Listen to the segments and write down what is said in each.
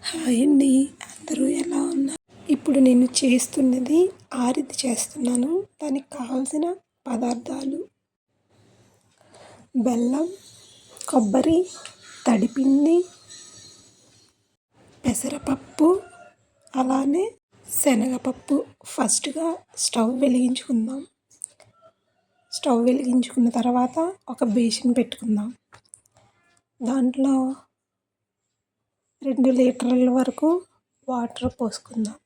Hi అండి, అందరూ ఎలా ఉన్నారు? ఇప్పుడు నేను చేస్తున్నది ఆరిది చేస్తున్నాను. దానికి కావాల్సిన పదార్థాలు: బెల్లం, కొబ్బరి, తడిపిండి, పెసరపప్పు, అలానే శనగపప్పు. ఫస్ట్గా స్టవ్ వెలిగించుకుందాం. స్టవ్ వెలిగించుకున్న తర్వాత ఒక బేసిన్ పెట్టుకుందాం. దాంట్లో 2 లీటర్ల వరకు వాటర్ పోసుకుందాం.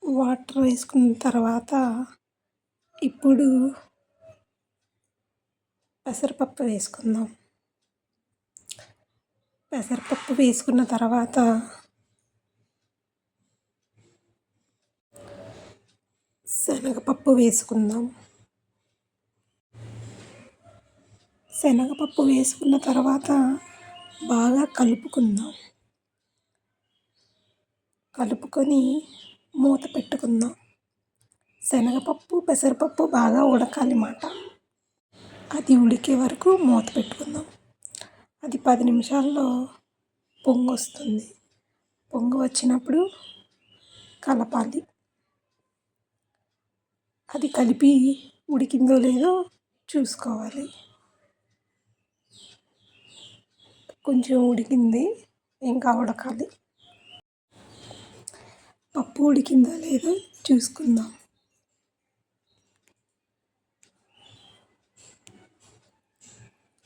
వాటర్ వేసుకున్న తర్వాత ఇప్పుడు పెసరపప్పు వేసుకుందాం. పెసరపప్పు వేసుకున్న తర్వాత శనగపప్పు వేసుకుందాం. శనగపప్పు వేసుకున్న తర్వాత బాగా కలుపుకుందాం. కలుపుకొని మూత పెట్టుకుందాం. శనగపప్పు, పెసరపప్పు బాగా ఉడకాలన్నమాట. అది ఉడికే వరకు మూత పెట్టుకుందాం. అది 10 నిమిషాల్లో పొంగు వస్తుంది. పొంగు వచ్చినప్పుడు కలపాలి. అది కలిపి ఉడికిందో లేదో చూసుకోవాలి. కొంచెం ఉడికింది, ఇంకా ఉడకాలి. పప్పు ఉడికిందో లేదో చూసుకుందాం.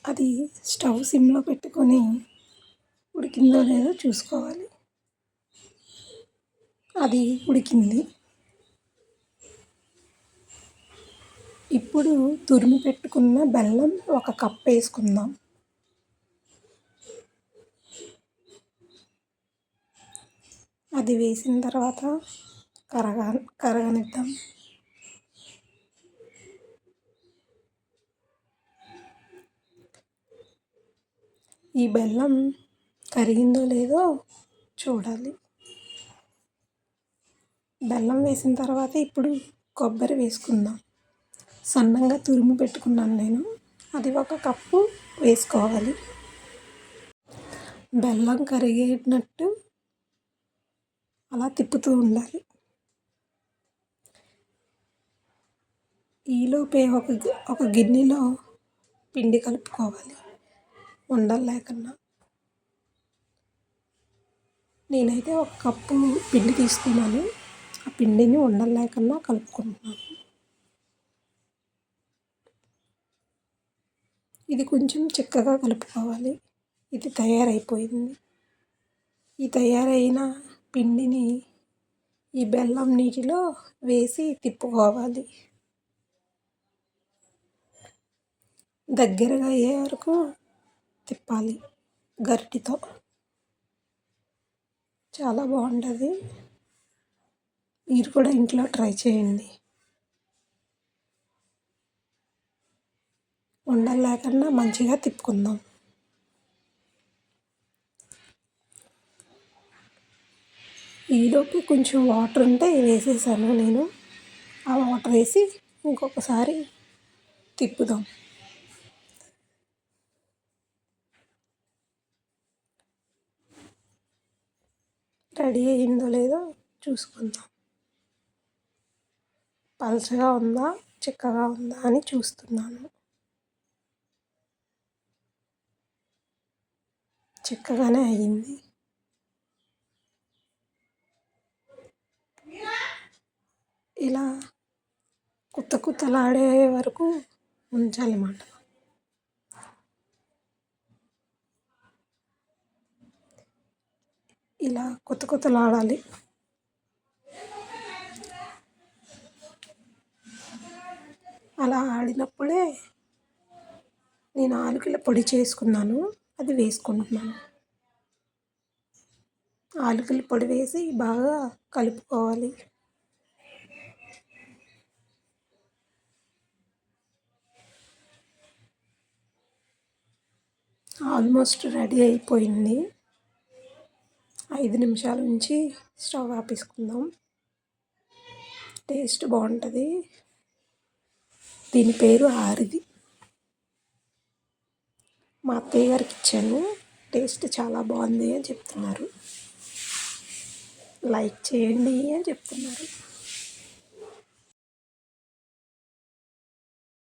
అది స్టవ్ సిమ్లో పెట్టుకొని ఉడికిందో లేదో చూసుకోవాలి. అది ఉడికింది. ఇప్పుడు తురిమి పెట్టుకున్న బెల్లం 1 కప్ వేసుకుందాం. అది వేసిన తర్వాత కరగనిద్దాం. ఈ బెల్లం కరిగిందో లేదో చూడాలి. బెల్లం వేసిన తర్వాత ఇప్పుడు కొబ్బరి వేసుకుందాం. సన్నంగా తురిమి పెట్టుకున్నాను నేను. అది 1 కప్పు వేసుకోవాలి. బెల్లం కరిగేటట్టు అలా తిప్పుతూ ఉండాలి. ఈలోపే ఒక గిన్నెలో పిండి కలుపుకోవాలి, ఉండలు లేకుండా. నేనైతే 1 కప్పు పిండి తీసుకున్నాను. ఆ పిండిని ఉండలు లేకుండా కలుపుకుంటున్నాను. ఇది కొంచెం చిక్కగా కలుపుకోవాలి. ఇది తయారైపోయింది. ఈ తయారైన పిండిని ఈ బెల్లం నీటిలో వేసి తిప్పుకోవాలి. దగ్గరగా అయ్యే వరకు తిప్పాలి గరిటెతో. చాలా బాగుంటుంది. మీరు కూడా ఇంట్లో ట్రై చేయండి. ఉండలు లేకుండా మంచిగా తిప్పుకుందాం. ఈలోపు కొంచెం వాటర్ ఉంటే వేసేసాను నేను. ఆ వాటర్ వేసి ఇంకొకసారి తిప్పుదాం. రెడీ అయిందో లేదో చూసుకుందాం. పలచగా ఉందా, చిక్కగా ఉందా అని చూస్తున్నాను. చిక్కగానే అయ్యింది. ఇలా కుత్తలాడే వరకు ఉంచాలన్నమాట. ఇలా కుత్తలాడాలి. అలా ఆడినప్పుడే నేను ఆలుగడ్డ పొడి చేసుకున్నాను, అది వేసుకుంటున్నాను. ఆలుగడ్డ పొడి వేసి బాగా కలుపుకోవాలి. ఆల్మోస్ట్ రెడీ అయిపోయింది. 5 నిమిషాల నుంచి స్టవ్ ఆపేసుకుందాం. టేస్ట్ బాగుంటుంది. దీని పేరు ఆరిది. మా అత్తయ్య గారికి ఇచ్చాను. టేస్ట్ చాలా బాగుంది అని చెప్తున్నారు. లైక్ చేయండి అని చెప్తున్నారు.